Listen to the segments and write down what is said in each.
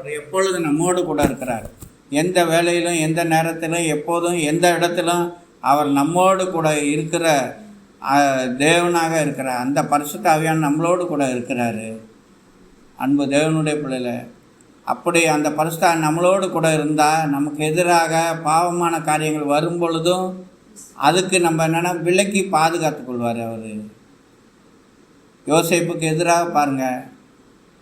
அவர் எப்பொழுதும் நம்மோடு கூட இருக்கிறார். எந்த வேலையிலும், எந்த நேரத்திலும், எப்போதும், எந்த இடத்திலும் அவர் நம்மோடு கூட இருக்கிற தேவனாக இருக்கிறார். அந்த பரிசுத்த ஆவியானவர் நம்மளோடு கூட இருக்கிறாரு. அன்பு தேவனுடைய பிள்ளைல, அப்படி அந்த பரிசுத்த நம்மளோடு கூட இருந்தால் நமக்கு எதிராக பாவமான காரியங்கள் வரும் பொழுதும் அதுக்கு நம்ம என்னென்னா விலக்கி பாதுகாத்து கொள்வார். அவர் யோசேப்புக்கு எதிராக பாருங்கள்,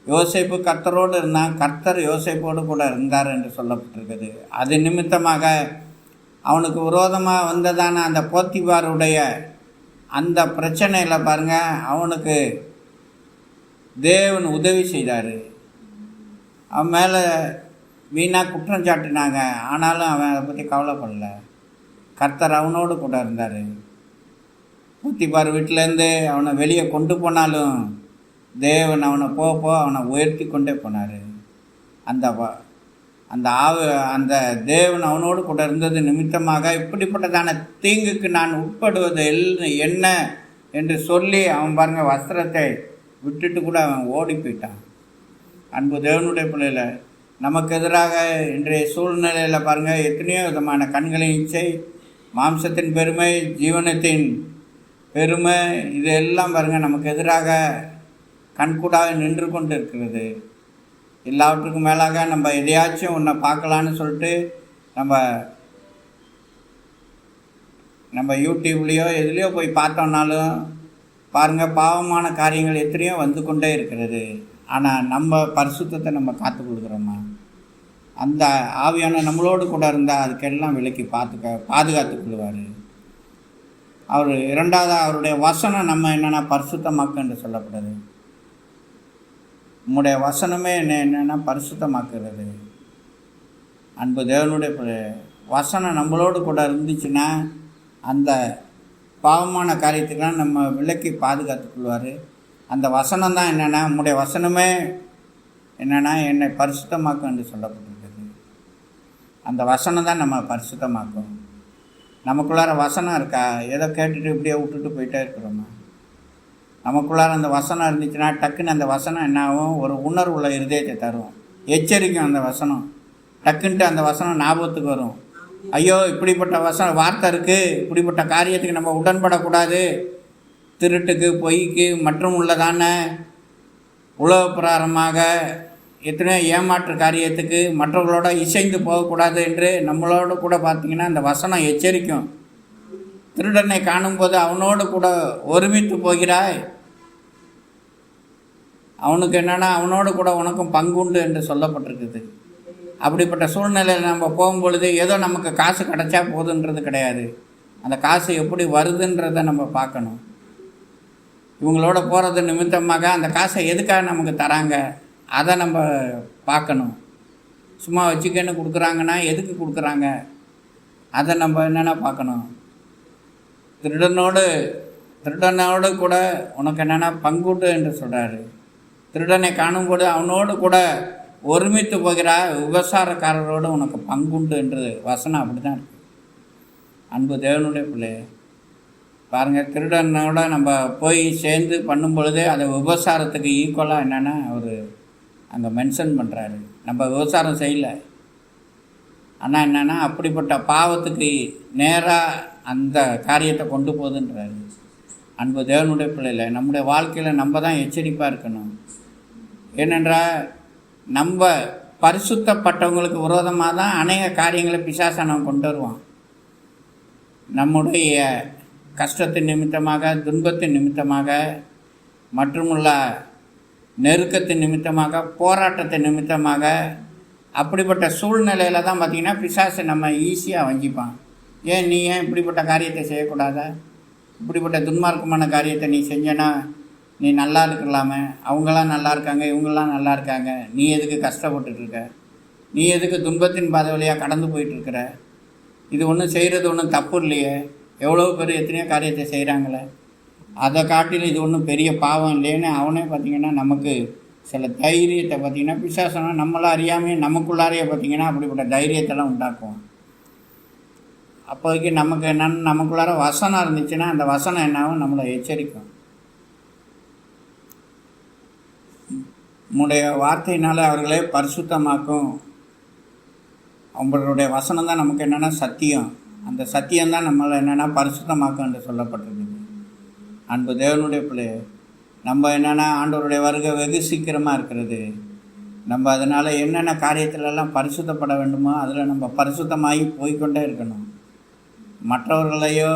யோசேப்பு கர்த்தரோடு இருந்தான், கர்த்தர் யோசேப்போடு கூட இருந்தார் என்று சொல்லப்பட்டிருக்குது. அது நிமித்தமாக அவனுக்கு விரோதமாக வந்ததான அந்த போத்திபாருடைய அந்த பிரச்சனையில் பாருங்கள், அவனுக்கு தேவன் உதவி செய்தார். அவன் மேலே வீணாக குற்றம் சாட்டினாங்க, ஆனாலும் அவன் அதை பற்றி கவலைப்படல. கர்த்தர் அவனோடு கூட இருந்தார். போத்திபார் வீட்டிலேருந்து அவனை வெளியே கொண்டு போனாலும் தேவன் அவனை போக அவனை உயர்த்தி கொண்டே போனார். அந்த தேவன் அவனோடு கூட இருந்தது நிமித்தமாக இப்படிப்பட்டதான தீங்குக்கு நான் உட்படுவது என்ன என்று சொல்லி அவன் பாருங்கள் வஸ்திரத்தை விட்டுட்டு கூட அவன் ஓடி போயிட்டான். அன்பு தேவனுடைய பிள்ளையில, நமக்கு எதிராக இன்றைய சூழ்நிலையில் பாருங்கள் எத்தனையோ விதமான கண்களின் இச்சை, மாம்சத்தின் பெருமை, ஜீவனத்தின் பெருமை, இதெல்லாம் பாருங்கள் நமக்கு எதிராக கண்கூடாக நின்று கொண்டு இருக்கிறது. எல்லாவற்றுக்கும் மேலாக நம்ம எதையாச்சும் ஒன்றை பார்க்கலான்னு சொல்லிட்டு நம்ம யூடியூப்லேயோ எதுலேயோ போய் பார்த்தோம்னாலும் பாருங்கள் பாவமான காரியங்கள் எத்தனையோ வந்து கொண்டே இருக்கிறது. ஆனால் நம்ம பரிசுத்தத்தை நம்ம காத்து கொடுக்குறோமா? அந்த ஆவியான நம்மளோடு கூட இருந்தால் அதுக்கெல்லாம் விலக்கி பாதுகாத்து கொள்வார். அவர் இரண்டாவது அவருடைய வசனம் நம்ம என்னென்னா பரிசுத்தமாக்கு என்று சொல்லப்படுது. நம்முடைய வசனமே என்னென்னா பரிசுத்தமாக்குறது. அன்பு தேவனுடைய வசனம் நம்மளோடு கூட இருந்துச்சுன்னா அந்த பாவமான காரியத்துக்கெல்லாம் நம்ம விலக்கி பாதுகாத்து கொள்வார். அந்த வசனம் தான் என்னென்னா, நம்முடைய வசனமே என்னென்னா என்னை பரிசுத்தமாக்கும் என்று சொல்லப்பட்டிருக்குது. அந்த வசனம் தான் நம்ம பரிசுத்தமாக்கும். நமக்குள்ளார வசனம் இருக்கா? ஏதோ கேட்டுட்டு இப்படியே விட்டுட்டு போயிட்டே இருக்கிறோமா? நமக்குள்ளார அந்த வசனம் இருந்துச்சுன்னா டக்குன்னு அந்த வசனம் என்ன ஆகும்? ஒரு உணர்வுள்ள இருதயத்தை தரும், எச்சரிக்கும். அந்த வசனம் டக்குன்ட்டு அந்த வசனம் ஞாபகத்துக்கு வரும். ஐயோ, இப்படிப்பட்ட வார்த்தை இருக்குது, இப்படிப்பட்ட காரியத்துக்கு நம்ம உடன்படக்கூடாது, திருட்டுக்கு, பொய்க்கு மற்றும் உள்ளதான உலக பிரகாரமாக எத்தனையோ ஏமாற்று காரியத்துக்கு மற்றவர்களோட இசைந்து போகக்கூடாது என்று நம்மளோட கூட பார்த்திங்கன்னா அந்த வசனம் எச்சரிக்கும். திருடனை காணும்போது அவனோடு கூட ஒருமித்து போகிறாய், அவனுக்கு என்னென்னா அவனோடு கூட உனக்கும் பங்குண்டு என்று சொல்லப்பட்டிருக்குது. அப்படிப்பட்ட சூழ்நிலையில் நம்ம போகும்பொழுது ஏதோ நமக்கு காசு கிடைச்சா போதுன்றது கிடையாது. அந்த காசு எப்படி வருதுன்றதை நம்ம பார்க்கணும். இவங்களோட போகிறது நிமித்தமாக அந்த காசை எதுக்காக நமக்கு தராங்க அதை நம்ம பார்க்கணும். சும்மா வச்சுக்கன்னு கொடுக்குறாங்கன்னா எதுக்கு கொடுக்குறாங்க அதை நம்ம என்னென்னா பார்க்கணும். திருடனோடு கூட உனக்கு என்னென்னா பங்குண்டு என்று சொல்கிறாரு. திருடனை காணும்போது அவனோடு கூட ஒருமித்து போகிறா, விபசாரக்காரரோடு உனக்கு பங்குண்டு என்று வசனம் அப்படி தான் இருக்குது. அன்பு தேவனுடைய பிள்ளை பாருங்கள், திருடனோட நம்ம போய் சேர்ந்து பண்ணும் பொழுதே அதை விபசாரத்துக்கு ஈக்குவலாக என்னென்னா அவர் அங்கே மென்ஷன் பண்ணுறாரு. நம்ம விபசாரம் செய்யலை, ஆனால் என்னென்னா அப்படிப்பட்ட பாவத்துக்கு நேராக அந்த காரியத்தை கொண்டு போகுதுன்றாரு. அன்பு தேவனுடைய பிள்ளையில் நம்முடைய வாழ்க்கையில் நம்ம தான் எச்சரிப்பாக இருக்கணும். ஏனென்றால் நம்ம பரிசுத்தப்பட்டவங்களுக்கு விரோதமாக தான் அநேக காரியங்களை பிசாசானவன் கொண்டு வருவான். நம்முடைய கஷ்டத்தின் நிமித்தமாக, துன்பத்தின் நிமித்தமாக, மற்றுமுள்ள நெருக்கத்தின் நிமித்தமாக, போராட்டத்தின் நிமித்தமாக, அப்படிப்பட்ட சூழ்நிலையில் தான் பார்த்திங்கன்னா பிசாசை நம்ம ஈஸியாக வஞ்சிப்பான். நீ ஏன் இப்படிப்பட்ட காரியத்தை செய்யக்கூடாதா? இப்படிப்பட்ட துன்மார்க்கமான காரியத்தை நீ செஞ்சனா நீ நல்லா இருக்கலாமே, அவங்களாம் நல்லா இருக்காங்க, இவங்களாம் நல்லா இருக்காங்க, நீ எதுக்கு கஷ்டப்பட்டுருக்க? நீ எதுக்கு துன்பத்தின் பாதை வழியாக கடந்து போயிட்டுருக்கிற? இது ஒன்றும் செய்கிறது ஒன்றும் தப்பு இல்லையே, எவ்வளோ பேர் எத்தனையோ காரியத்தை செய்கிறாங்களே, அதை காட்டிலும் இது ஒன்றும் பெரிய பாவம் இல்லைன்னு அவனே பார்த்திங்கன்னா நமக்கு சில தைரியத்தை பார்த்திங்கன்னா பிசாசனம் நம்மளாம் அறியாமே நமக்குள்ளாரையே பார்த்திங்கன்னா அப்படிப்பட்ட தைரியத்தெல்லாம் உண்டாக்குவோம். அப்போதைக்கு நமக்கு என்னென்னு நமக்குள்ளார வசனம் இருந்துச்சுன்னா அந்த வசனம் என்னாகும்? நம்மளை எச்சரிக்கும். உம்முடைய வார்த்தையினால் அவர்களே பரிசுத்தமாக்கும். அவங்களுடைய வசனம் தான் நமக்கு என்னென்னா சத்தியம். அந்த சத்தியம்தான் நம்மளை என்னென்னா பரிசுத்தமாக்கும் என்று சொல்லப்பட்டிருக்குது. அன்பு தேவனுடைய பிள்ளை, நம்ம என்னென்னா ஆண்டவருடைய வருகை வெகு சீக்கிரமாக இருக்கிறது. நம்ம அதனால் என்னென்ன காரியத்திலெல்லாம் பரிசுத்தப்பட வேண்டுமோ அதில் நம்ம பரிசுத்தமாகி போய்கொண்டே இருக்கணும். மற்றவர்களையோ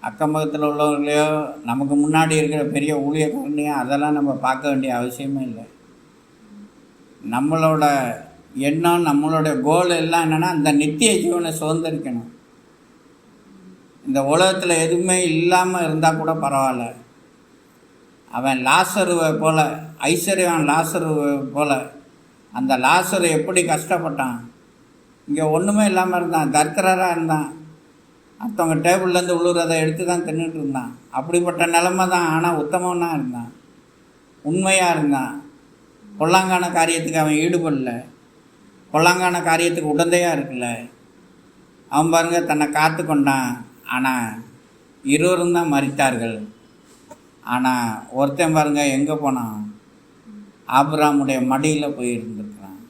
அக்கம் பக்கத்தில் உள்ளவர்களையோ நமக்கு முன்னாடி இருக்கிற பெரிய ஊழியக்காரனையோ அதெல்லாம் நம்ம பார்க்க வேண்டிய அவசியமே இல்லை. நம்மளோட எண்ணம், நம்மளோட கோல் எல்லாம் என்னென்னா அந்த நித்திய ஜீவனை சுதந்திரிக்கணும். இந்த உலகத்தில் எதுவுமே இல்லாமல் இருந்தால் கூட பரவாயில்ல. அவன் லாசருவை போல், ஐஸ்வர்யவான் லாசருவை போல், அந்த லாசரு எப்படி கஷ்டப்பட்டான். இங்கே ஒன்றுமே இல்லாமல் இருந்தான், தரித்திரராக இருந்தான். அடுத்தவங்க டேபிள்லேருந்து விழுறதை எடுத்து தான் தின்னுட்டு இருந்தான். அப்படிப்பட்ட நிலைமை தான். ஆனால் உத்தமனாக இருந்தான், உண்மையாக இருந்தான். பொல்லாங்கான காரியத்துக்கு அவன் ஈடுபடல, பொல்லாங்கான காரியத்துக்கு உடந்தையாக இருக்குல்ல. அவன் பாருங்க தன்னை காத்து கொண்டான். ஆனால் இருவரும் தான் மரித்தார்கள். ஆனால் ஒருத்தன் பாருங்க எங்கே போனான், ஆபிரகாமுடைய மடியில் போய் இருந்திருக்கிறான்.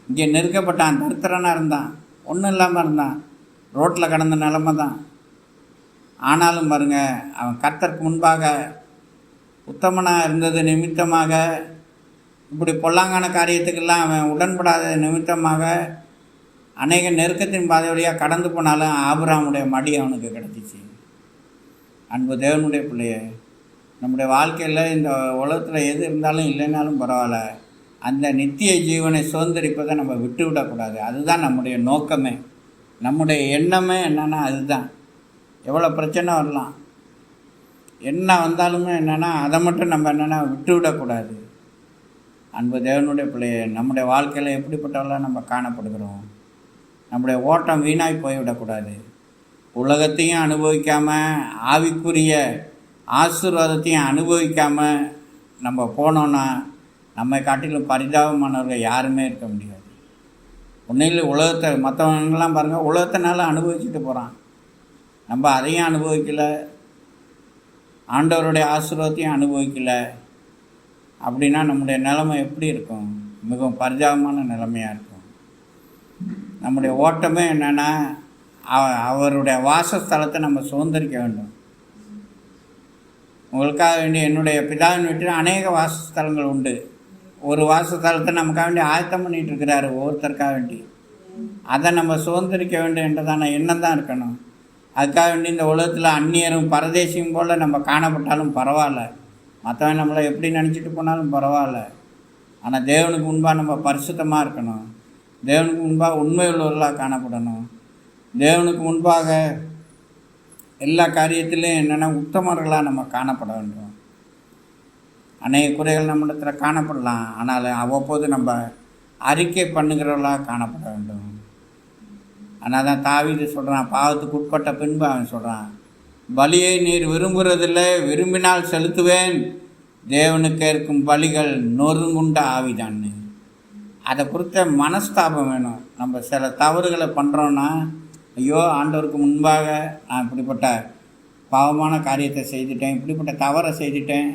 இங்கே நெருக்கப்பட்டான், தரித்திரனாக இருந்தான், ஒன்றும் இல்லாமல் இருந்தான், ரோட்டில் கடந்த நிலமை தான். ஆனாலும் பாருங்க அவன் கர்த்தருக்கு முன்பாக உத்தமனாக இருந்தது நிமித்தமாக, இப்படி பொல்லாங்கான காரியத்துக்கெல்லாம் அவன் உடன்படாத நிமித்தமாக அநேக நெருக்கத்தின் பாதை வழியாக கடந்து போனாலும் ஆபிரகாமுடைய மடி அவனுக்கு கிடச்சிச்சு. அன்பு தேவனுடைய பிள்ளைய, நம்முடைய வாழ்க்கையில் இந்த உலகத்தில் எது இருந்தாலும் இல்லைனாலும் பரவாயில்ல, அந்த நித்திய ஜீவனை சுதந்திரிப்பதை நம்ம விட்டு விடக்கூடாது. அதுதான் நம்முடைய நோக்கமே, நம்முடைய எண்ணமே என்னென்னா அதுதான். எவ்வளோ பிரச்சனை வரலாம், என்ன வந்தாலுமே என்னென்னா அதை மட்டும் நம்ம என்னென்னா விட்டு விடக்கூடாது. அன்பு தேவனுடைய பிள்ளைய, நம்முடைய வாழ்க்கையில் எப்படிப்பட்டவெல்லாம் நம்ம காணப்படுகிறோம். நம்முடைய ஓட்டம் வீணாய் போய்விடக்கூடாது. உலகத்தையும் அனுபவிக்காமல் ஆவிக்குரிய ஆசீர்வாதத்தையும் அனுபவிக்காமல் நம்ம போனோன்னா நம்மை காட்டிலும் பரிதாபமானவர்கள் யாருமே இருக்க முடியாது. உண்மையில் உலகத்தை மற்றவங்களாம் பாருங்கள், உலகத்தினால அனுபவிச்சுட்டு போகிறான், நம்ம அதையும் அனுபவிக்கலை, ஆண்டவருடைய ஆசீர்வாதத்தையும் அனுபவிக்கலை. அப்படின்னா நம்முடைய நிலைமை எப்படி இருக்கும்? மிகவும் பரிதாபமான நிலைமையாக இருக்கும். நம்முடைய ஓட்டமே என்னென்னா அவருடைய வாசஸ்தலத்தை நம்ம சுதந்திரிக்க வேண்டும். உங்களுக்காக வேண்டி என்னுடைய பிதாவின் வீட்டில் அநேக வாசஸ்தலங்கள் உண்டு. ஒரு வாசஸ்தலத்தை நமக்காக வேண்டி ஆயத்தம் பண்ணிகிட்டு இருக்கிறாரு ஒவ்வொருத்தருக்காக வேண்டி. அதை நம்ம சுதந்திரிக்க வேண்டும் என்றதான எண்ணம் தான் இருக்கணும். அதுக்காக வேண்டி இந்த உலகத்தில் அந்நியரும் பரதேசியும் போல் நம்ம காணப்பட்டாலும் பரவாயில்ல, மற்றவன் நம்மளை எப்படி நினச்சிட்டு போனாலும் பரவாயில்ல. ஆனால் தேவனுக்கு முன்பாக நம்ம பரிசுத்தமாக இருக்கணும். தேவனுக்கு முன்பாக உண்மை உள்ளவர்களாக காணப்படணும். தேவனுக்கு முன்பாக எல்லா காரியத்திலையும் என்னென்னா உத்தமர்களாக நம்ம காணப்பட வேண்டும். அநேக குறைகள் நம்மிடத்தில் காணப்படலாம், ஆனால் அவ்வப்போது நம்ம அறிக்கை பண்ணுகிறவர்களாக காணப்பட வேண்டும். ஆனால் தான் தாவீது சொல்கிறான், பாவத்துக்கு உட்பட்ட பின்பு அவன் சொல்கிறான், பலியை நீர் விரும்புகிறதில்லை, விரும்பினால் செலுத்துவேன், தேவனுக்கு இருக்கும் பலிகள் நொறுங்குண்ட ஆவிதான்னு. அதை குறித்த மனஸ்தாபம் வேணும். நம்ம சில தவறுகளை பண்ணுறோன்னா, ஐயோ ஆண்டவருக்கு முன்பாக நான் இப்படிப்பட்ட பாவமான காரியத்தை செய்துட்டேன், இப்படிப்பட்ட தவறை செய்துட்டேன்,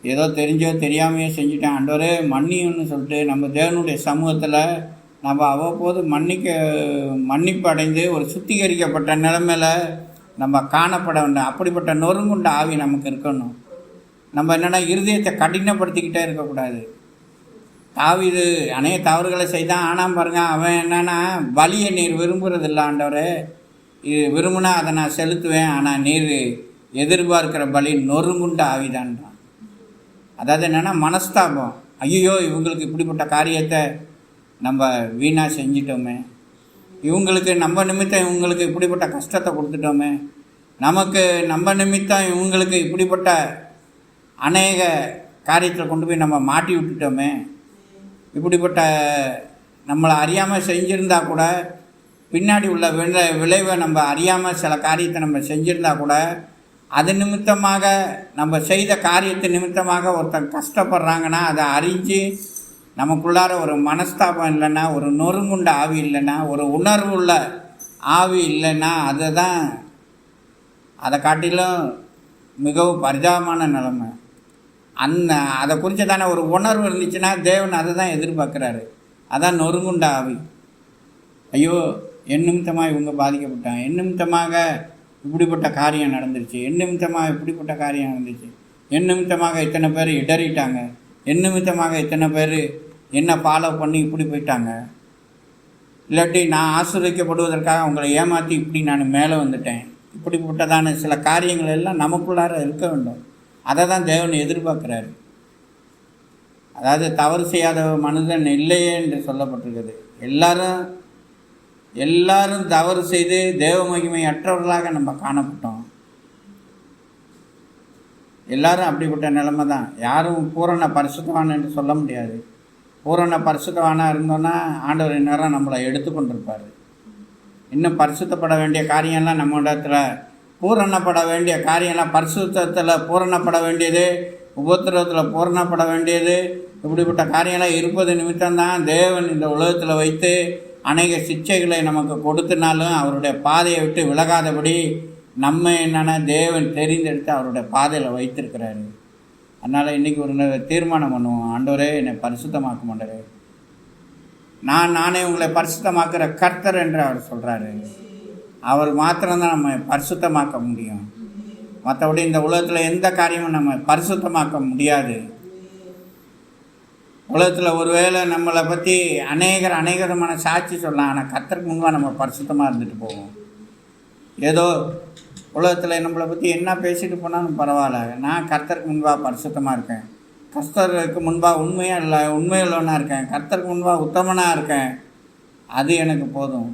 ஏதோ தெரிஞ்சோ தெரியாமையோ செஞ்சுட்டேன், ஆண்டவரே மன்னியும்னு சொல்லிட்டு நம்ம தேவனுடைய சமூகத்தில் நம்ம அவ்வப்போது மன்னிப்பு அடைந்து ஒரு சுத்திகரிக்கப்பட்ட நிலைமையில் நம்ம காணப்பட வேண்டும். அப்படிப்பட்ட நொறுங்குண்ட ஆவி நமக்கு இருக்கணும். நம்ம என்னென்னா இருதயத்தை கடினப்படுத்திக்கிட்டே இருக்கக்கூடாது. தாவீது அநேக தவறுகளை செய்தான், ஆனால் பாருங்கள் அவன் என்னென்னா பலியை நீர் விரும்புகிறதில்ல ஆண்டவரே, இது விரும்புனா அதை நான் செலுத்துவேன், ஆனால் நீர் எதிர்பார்க்கிற பலி நொறுங்குண்ட ஆவிதான்றான். அதாவது என்னென்னா மனஸ்தாபம், ஐயோ இவங்களுக்கு இப்படிப்பட்ட காரியத்தை நம்ம வீணாக செஞ்சிட்டோமே, இவங்களுக்கு நம்ம நிமித்தம் இவங்களுக்கு இப்படிப்பட்ட கஷ்டத்தை கொடுத்துட்டோமே, நமக்கு நம்ம நிமித்தம் இவங்களுக்கு இப்படிப்பட்ட அநேக காரியத்தில் கொண்டு போய் நம்ம மாட்டி விட்டுட்டோமே, இப்படிப்பட்ட நம்மளை அறியாமல் செஞ்சுருந்தா கூட பின்னாடி உள்ள விளைவை நம்ம அறியாமல் சில காரியத்தை நம்ம செஞ்சுருந்தா கூட அது நிமித்தமாக நம்ம செய்த காரியத்து நிமித்தமாக ஒருத்தர் கஷ்டப்படுறாங்கன்னா அதை அறிஞ்சு நமக்குள்ளார ஒரு மனஸ்தாபம் இல்லைன்னா, ஒரு நொறுங்குண்ட ஆவி இல்லைன்னா, ஒரு உணர்வு உள்ள ஆவி இல்லைன்னா அதை காட்டிலும் மிகவும் பரிதாபமான நிலைமை. அதை குறித்ததான ஒரு உணர்வு இருந்துச்சுன்னா தேவன் அதை தான் எதிர்பார்க்குறாரு. அதான் நொறுங்குண்ட ஆவி. ஐயோ, என் நிமித்தமாக இவங்க பாதிக்கப்பட்டாங்க, என் நிமித்தமாக இப்படிப்பட்ட காரியம் நடந்துருச்சு, என் நிமித்தமாக இப்படிப்பட்ட காரியம் நடந்துச்சு, என் நிமித்தமாக இத்தனை பேர் இடறிட்டாங்க, என் நிமித்தமாக இத்தனை பேர் என்ன ஃபாலோ பண்ணி இப்படி போயிட்டாங்க, இல்லாட்டி நான் ஆசீர்வதிக்கப்படுவதற்காக அவங்களை ஏமாற்றி இப்படி நான் மேலே வந்துட்டேன், இப்படிப்பட்டதான சில காரியங்கள் எல்லாம் நமக்குள்ளார இருக்க வேண்டும். அதை தான் தேவன் எதிர்பார்க்குறாரு. அதாவது தவறு செய்யாத மனிதன் இல்லையே என்று சொல்லப்பட்டிருக்குது. எல்லாரும் தவறு செய்து தேவ மகிமை அற்றவர்களாக நம்ம காணப்பட்டோம். எல்லாரும் அப்படிப்பட்ட நிலைமை தான். யாரும் பூரண பரிசுத்தவான் என்று சொல்ல முடியாது. பூரண பரிசுத்தவானாக இருந்தோன்னா ஆண்டவர் நேரம் நம்மளை எடுத்துக்கொண்டிருப்பார். இன்னும் பரிசுத்தப்பட வேண்டிய காரியம்லாம் நம்ம இடத்துல, பூரணப்பட வேண்டிய காரியம்லாம், பரிசுத்தத்தில் பூரணப்பட வேண்டியது, உபத்திரவத்தில் பூரணப்பட வேண்டியது, இப்படிப்பட்ட காரியம்லாம் இருப்பது நிமித்தம்தான் தேவன் இந்த உலகத்தில் வைத்து அநேக சிக்ஷைகளை நமக்கு கொடுத்தனாலும் அவருடைய பாதையை விட்டு விலகாதபடி நம்ம என்னென்னா தேவன் தெரிந்தெடுத்து அவருடைய பாதையில் வைத்திருக்கிறாரு. அதனால் இன்றைக்கி ஒரு தீர்மானம் பண்ணுவோம். ஆண்டவரே, என்னை பரிசுத்தமாக்க மாட்டாரு. நானே உங்களை பரிசுத்தமாக்குற கர்த்தர் என்று அவர் சொல்கிறாரு. அவர் மாத்திரம்தான் நம்ம பரிசுத்தமாக்க முடியும். மற்றபடி இந்த உலகத்தில் எந்த காரியமும் நம்ம பரிசுத்தமாக்க முடியாது. உலகத்தில் ஒருவேளை நம்மளை பற்றி அநேக விதமான சாட்சி சொல்லலாம். ஆனால் கர்த்தருக்கு முன்பாக நம்ம பரிசுத்தமாக இருந்துட்டு போவோம். ஏதோ உலகத்தில் நம்மளை பற்றி என்ன பேசிட்டு போனாலும் பரவாயில்ல, நான் கர்த்தருக்கு முன்பாக பரிசுத்தமாக இருக்கேன், கர்த்தருக்கு முன்பாக உண்மையுள்ளவனாக இருக்கேன், கர்த்தருக்கு முன்பாக உத்தமனாக இருக்கேன், அது எனக்கு போதும்.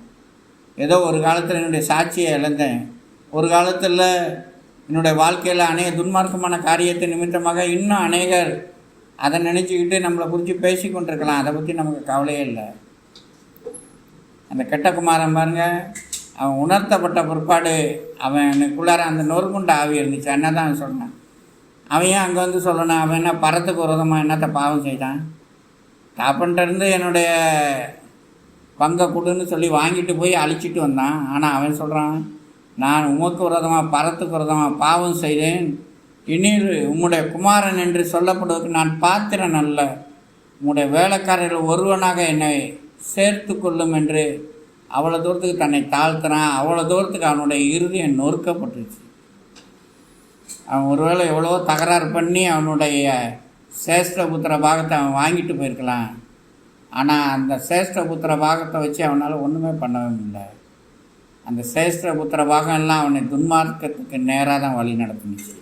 ஏதோ ஒரு காலத்தில் என்னுடைய சாட்சியை இழந்தேன், ஒரு காலத்தில் என்னுடைய வாழ்க்கையில் அநேக துன்மார்க்கமான காரியத்தை நிமித்தமாக இன்னும் அநேகர் அதை நினச்சிக்கிட்டு நம்மளை குறித்து பேசி கொண்டிருக்கலாம். அதை பற்றி நமக்கு கவலையே இல்லை. அந்த கெட்ட குமாரன் பாருங்க, அவன் உணர்த்தப்பட்ட பிற்பாடு அவனுக்குள்ளார அந்த நொறுங்குண்ட ஆவி இருந்துச்சு. என்ன தான் அவன் சொன்னான். அவன் ஏன் அங்கே வந்து சொல்லணும்? அவன் என்ன பரத்துக்கு விரோதமாக என்னத்தை பாவம் செய்தான்? தாப்பன்ட்டு என்னுடைய பங்கை கொடுன்னு சொல்லி வாங்கிட்டு போய் அழிச்சிட்டு வந்தான். ஆனால் அவன் சொல்கிறான், நான் உமக்கு விரோதமாக பரத்துக்கு விரோதமாக பாவம் செய்தேன், இனீர் உம்முடைய குமாரன் என்று சொல்லப்படுவதற்கு நான் பாத்திரன் அல்ல, உம்முடைய வேலைக்காரர்கள் ஒருவனாக என்னை சேர்த்து கொள்ளும் என்று அவ்வளோ தூரத்துக்கு தன்னை தாழ்த்துறான். அவ்வளோ தூரத்துக்கு அவனுடைய இருதயம் நொறுக்கப்பட்டுருச்சு. அவன் ஒருவேளை எவ்வளோ தகராறு பண்ணி அவனுடைய சேஷ்டபுத்திர பாகத்தை அவன் வாங்கிட்டு போயிருக்கலாம். ஆனால் அந்த சேஷ்டபுத்திர பாகத்தை வச்சு அவனால் ஒன்றுமே பண்ணவே இல்லை. அந்த சேஷ்டபுத்திர பாகம் எல்லாம் அவனை துன்மார்க்கத்துக்கு நேராக தான் வழி நடத்துனுச்சு.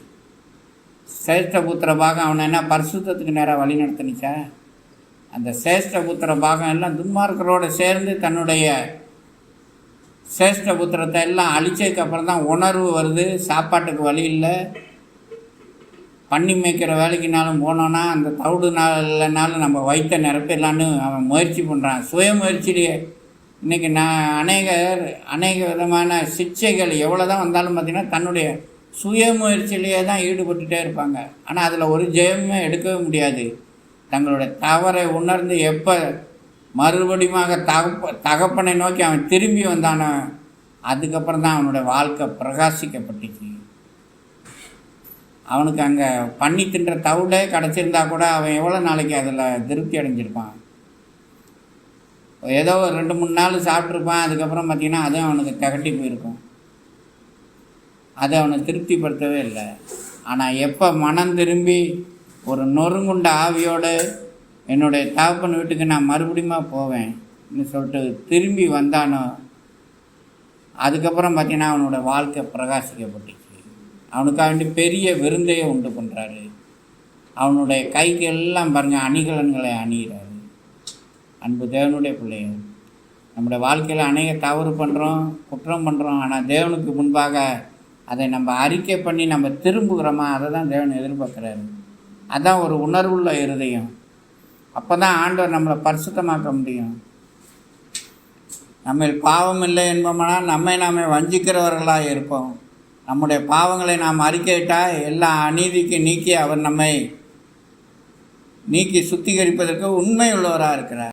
சேஷ்டபுத்திர பாகம் அவனை என்ன பரிசுத்தத்துக்கு நேராக வழி நடத்துனுச்சா? அந்த சேஷ்டபுத்திர பாகம் எல்லாம் துன்மார்க்கரோடு சேர்ந்து தன்னுடைய சேஷ்டபுத்திரத்தை எல்லாம் அழிச்சதுக்கப்புறம் தான் உணர்வு வருது. சாப்பாட்டுக்கு வழி இல்லை, பண்ணி மேய்க்கிற வேலைக்குனாலும் போனோன்னா அந்த தவிடு நாள்னாலும் நம்ம வயிற்ற நிரப்பிடலான்னு அவன் முயற்சி பண்ணுறான். சுய முயற்சியிலேயே இன்றைக்கி அநேக விதமான சிக்ஷைகள் எவ்வளோ தான் வந்தாலும் பார்த்திங்கன்னா தன்னுடைய சுய முயற்சியிலேயே தான் ஈடுபட்டுகிட்டே இருப்பாங்க. ஆனால் அதில் ஒரு ஜெயமே எடுக்கவே முடியாது. தங்களுடைய தவறை உணர்ந்து எப்போ மறுபடியுமாக தகப்பனை நோக்கி அவன் திரும்பி வந்தானோ அதுக்கப்புறம் தான் அவனுடைய வாழ்க்கை பிரகாசிக்கப்பட்டுச்சு. அவனுக்கு அங்கே பண்ணி தின்ற தவிடே கிடச்சிருந்தா கூட அவன் எவ்வளோ நாளைக்கு அதில் திருப்தி அடைஞ்சிருப்பான்? ஏதோ ஒரு 2-3 நாள் சாப்பிட்ருப்பான். அதுக்கப்புறம் பார்த்திங்கன்னா அதுவும் அவனுக்கு திகட்டி போயிருக்கும். அது அவனை திருப்திப்படுத்தவே இல்லை. ஆனால் எப்போ மனம் திரும்பி ஒரு நொறுங்குண்ட ஆவியோடு என்னுடைய தகப்பன் வீட்டுக்கு நான் மறுபடியும் போவேன்னு சொல்லிட்டு திரும்பி வந்தானோ அதுக்கப்புறம் பார்த்திங்கன்னா அவனோட வாழ்க்கை பிரகாசிக்கப்பட்டுச்சு. அவனுக்காக வேண்டி பெரிய விருந்தையை உண்டு பண்ணுறாரு. அவனுடைய கைக்கு எல்லாம் பாருங்கள் அணிகலன்களை அணிகிறாரு. அன்பு தேவனுடைய பிள்ளைகள், நம்முடைய வாழ்க்கையில் அநேக தவறு பண்ணுறோம், குற்றம் பண்ணுறோம். ஆனால் தேவனுக்கு முன்பாக அதை நம்ம அறிக்கை பண்ணி நம்ம திரும்புகிறோமா, அதை தான் தேவன் எதிர்பார்க்குறாரு. அதுதான் ஒரு உணர்வுள்ள இருதயம். அப்போ தான் ஆண்டவர் நம்மளை பரிசுத்தமாக்க முடியும். நம்ம பாவம் இல்லை என்போம்னால் நம்மை நாமே வஞ்சிக்கிறவர்களாக இருப்போம். நம்முடைய பாவங்களை நாம் அறிக்கையிட்டால் எல்லா அநீதிக்கு நீக்கி அவர் நம்மை நீக்கி சுத்திகரிப்பதற்கு உண்மை உள்ளவராக இருக்கிறார்.